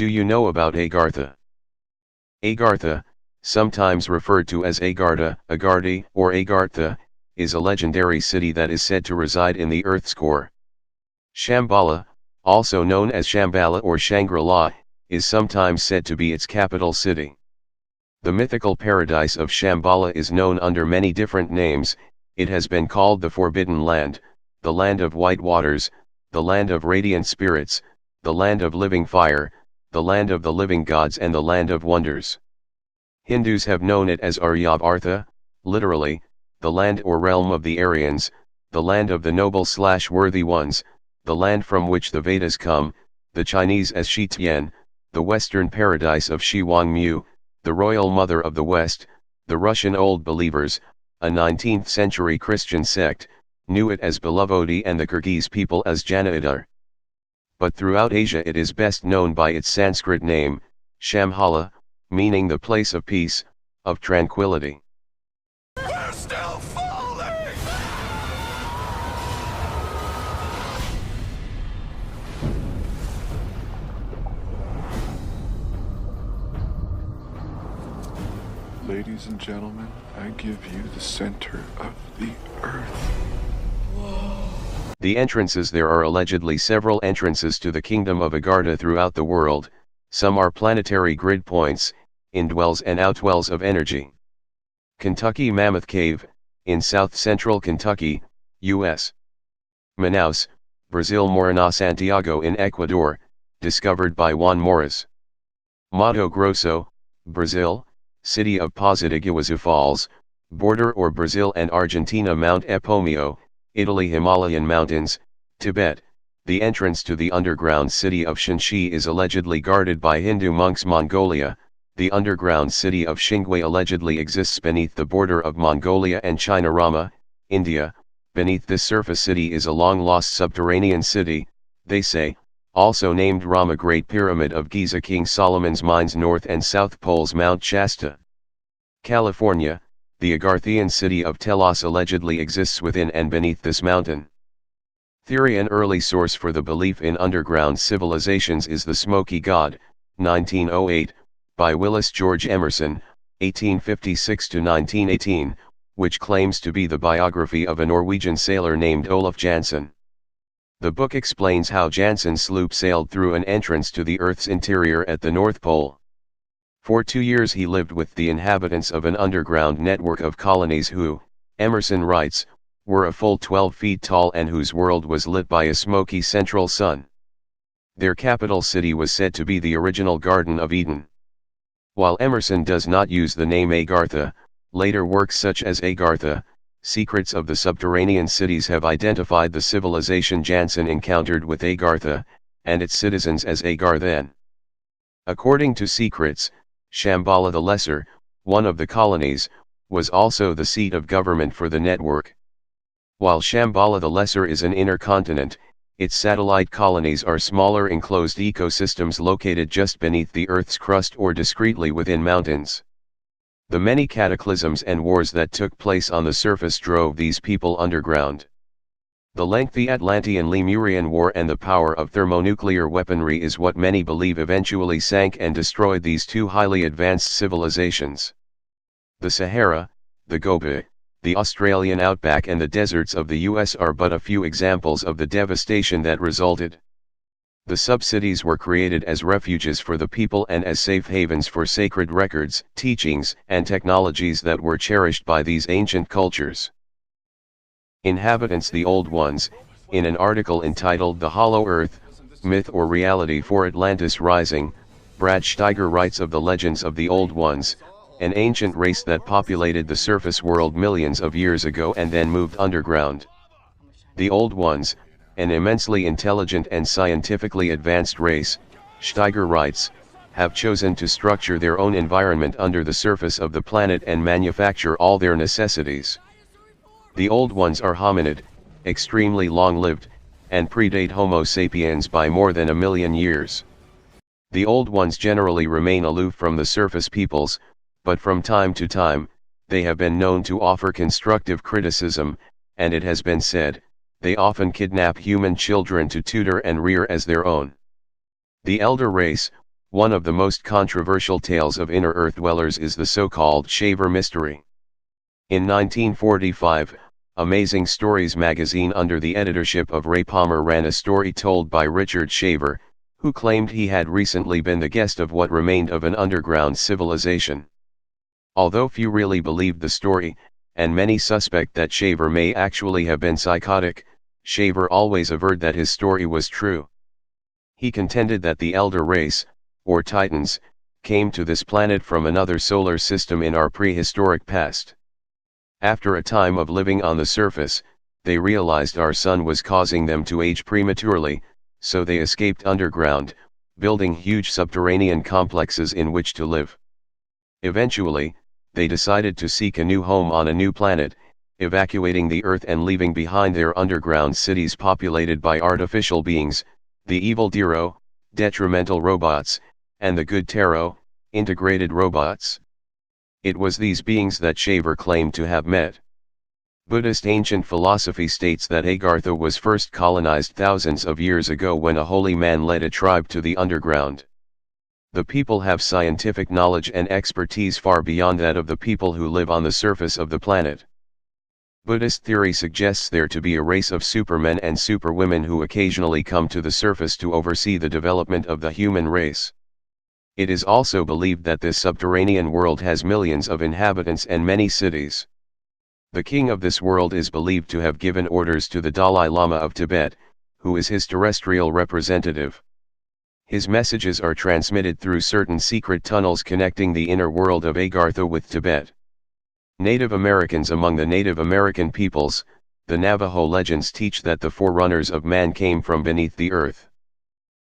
do you know about Agartha? Agartha, sometimes referred to as Agartta, Agharti, or Agarttha, is a legendary city that is said to reside in the Earth's core. Shamballa, also known as Shamballa or Shangri-La, is sometimes said to be its capital city. The mythical paradise of Shamballa is known under many different names. It has been called the Forbidden Land, the Land of White Waters, the Land of Radiant Spirits, the Land of Living Fire, the Land of the Living Gods, and the Land of Wonders. Hindus have known it as Agartha, literally, the land or realm of the Aryans, the land of the noble/worthy ones, the land from which the Vedas come, the Chinese as Shitian, the Western paradise of Shi Wangmu, the royal mother of the West. The Russian Old Believers, a 19th century Christian sect, knew it as Belovodi, and the Kyrgyz people as Janadar. But throughout Asia it is best known by its Sanskrit name, Shambhala, meaning the place of peace, of tranquility. We're still falling! Ladies and gentlemen, I give you the center of the earth. The entrances. There are allegedly several entrances to the kingdom of Agartha throughout the world. Some are planetary grid points, indwells and outwells of energy. Kentucky Mammoth Cave, in south-central Kentucky, U.S. Manaus, Brazil. Morena Santiago in Ecuador, discovered by Juan Morris. Mato Grosso, Brazil, city of Iguazu Falls, border or Brazil and Argentina. Mount Epomeo, Italy. Himalayan mountains, Tibet. The entrance to the underground city of Shanxi is allegedly guarded by Hindu monks. Mongolia. The underground city of Xingui allegedly exists beneath the border of Mongolia and China. Rama, India. Beneath this surface city is a long-lost subterranean city, they say, also named Rama. Great Pyramid of Giza. King Solomon's mines. North and South Poles. Mount Shasta, California. The Agarthian city of Telos allegedly exists within and beneath this mountain. Theory. An early source for the belief in underground civilizations is The Smoky God, 1908, by Willis George Emerson, 1856–1918, which claims to be the biography of a Norwegian sailor named Olaf Jansen. The book explains how Jansen's sloop sailed through an entrance to the Earth's interior at the North Pole. For 2 years he lived with the inhabitants of an underground network of colonies who, Emerson writes, were a full 12 feet tall and whose world was lit by a smoky central sun. Their capital city was said to be the original Garden of Eden. While Emerson does not use the name Agartha, later works such as Agartha, Secrets of the Subterranean Cities have identified the civilization Jansen encountered with Agartha, and its citizens as Agarthan. According to Secrets, Shamballa the Lesser, one of the colonies, was also the seat of government for the network. While Shamballa the Lesser is an inner continent, its satellite colonies are smaller enclosed ecosystems located just beneath the Earth's crust or discreetly within mountains. The many cataclysms and wars that took place on the surface drove these people underground. The lengthy Atlantean-Lemurian War and the power of thermonuclear weaponry is what many believe eventually sank and destroyed these two highly advanced civilizations. The Sahara, the Gobi, the Australian outback and the deserts of the US are but a few examples of the devastation that resulted. The sub-cities were created as refuges for the people and as safe havens for sacred records, teachings, and technologies that were cherished by these ancient cultures. Inhabitants. The Old Ones, in an article entitled The Hollow Earth, Myth or Reality for Atlantis Rising, Brad Steiger writes of the legends of the Old Ones, an ancient race that populated the surface world millions of years ago and then moved underground. The Old Ones, an immensely intelligent and scientifically advanced race, Steiger writes, have chosen to structure their own environment under the surface of the planet and manufacture all their necessities. The Old Ones are hominid, extremely long-lived, and predate Homo sapiens by more than 1 million years. The Old Ones generally remain aloof from the surface peoples, but from time to time, they have been known to offer constructive criticism, and it has been said, they often kidnap human children to tutor and rear as their own. The Elder Race, One of the most controversial tales of inner earth dwellers is the so-called Shaver mystery. In 1945, Amazing Stories magazine under the editorship of Ray Palmer ran a story told by Richard Shaver, who claimed he had recently been the guest of what remained of an underground civilization. Although few really believed the story, and many suspect that Shaver may actually have been psychotic, Shaver always averred that his story was true. He contended that the Elder Race, or Titans, came to this planet from another solar system in our prehistoric past. After a time of living on the surface, they realized our sun was causing them to age prematurely, so they escaped underground, building huge subterranean complexes in which to live. Eventually, they decided to seek a new home on a new planet, evacuating the Earth and leaving behind their underground cities populated by artificial beings, the evil Dero, detrimental robots, and the good Taro, integrated robots. It was these beings that Shaver claimed to have met. Buddhist ancient philosophy states that Agartha was first colonized thousands of years ago when a holy man led a tribe to the underground. The people have scientific knowledge and expertise far beyond that of the people who live on the surface of the planet. Buddhist theory suggests there to be a race of supermen and superwomen who occasionally come to the surface to oversee the development of the human race. It is also believed that this subterranean world has millions of inhabitants and many cities. The king of this world is believed to have given orders to the Dalai Lama of Tibet, who is his terrestrial representative. His messages are transmitted through certain secret tunnels connecting the inner world of Agartha with Tibet. Native Americans. Among the Native American peoples, the Navajo legends teach that the forerunners of man came from beneath the earth.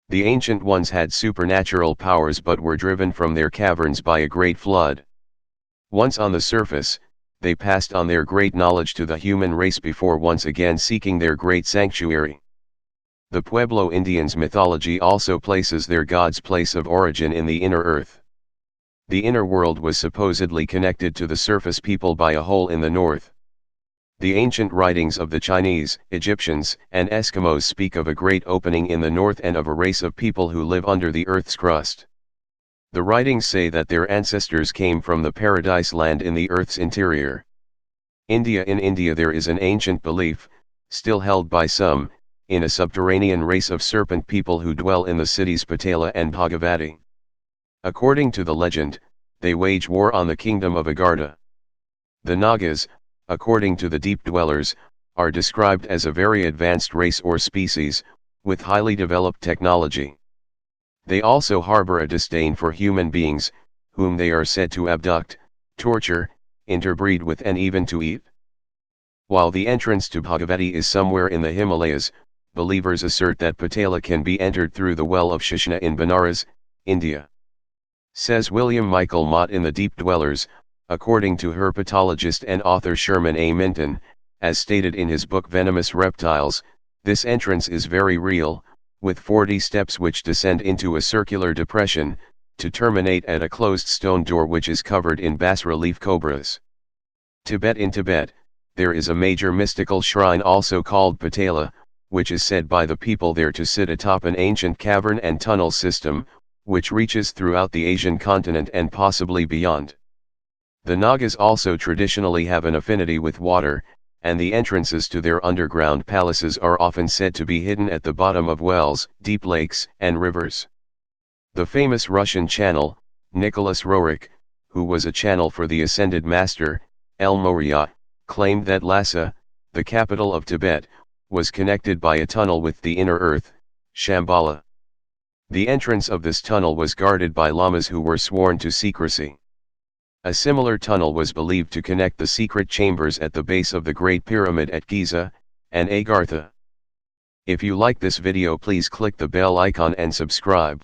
The ancient ones had supernatural powers but were driven from their caverns by a great flood. Once on the surface, they passed on their great knowledge to the human race before once again seeking their great sanctuary. The Pueblo Indians' mythology also places their god's place of origin in the inner earth. The inner world was supposedly connected to the surface people by a hole in the north. The ancient writings of the Chinese, Egyptians, and Eskimos speak of a great opening in the north and of a race of people who live under the earth's crust. The writings say that their ancestors came from the paradise land in the earth's interior. In India there is an ancient belief, still held by some, in a subterranean race of serpent people who dwell in the cities Patala and Bhagavati. According to the legend, they wage war on the kingdom of Agartta. The Nagas, according to the deep dwellers, are described as a very advanced race or species, with highly developed technology. They also harbor a disdain for human beings, whom they are said to abduct, torture, interbreed with and even to eat. While the entrance to Bhagavati is somewhere in the Himalayas, believers assert that Patala can be entered through the well of Shishna in Benares, India. Says William Michael Mott in The Deep Dwellers, according to herpetologist and author Sherman A. Minton, as stated in his book Venomous Reptiles, this entrance is very real, with 40 steps which descend into a circular depression, to terminate at a closed stone door which is covered in bas-relief cobras. Tibet. In Tibet, there is a major mystical shrine also called Patala, which is said by the people there to sit atop an ancient cavern and tunnel system, which reaches throughout the Asian continent and possibly beyond. The Nagas also traditionally have an affinity with water, and the entrances to their underground palaces are often said to be hidden at the bottom of wells, deep lakes, and rivers. The famous Russian channel, Nicholas Roerich, who was a channel for the ascended master, El Morya, claimed that Lhasa, the capital of Tibet, was connected by a tunnel with the inner earth, Shamballa. The entrance of this tunnel was guarded by lamas who were sworn to secrecy. A similar tunnel was believed to connect the secret chambers at the base of the Great Pyramid at Giza, and Agartha. If you like this video, please click the bell icon and subscribe.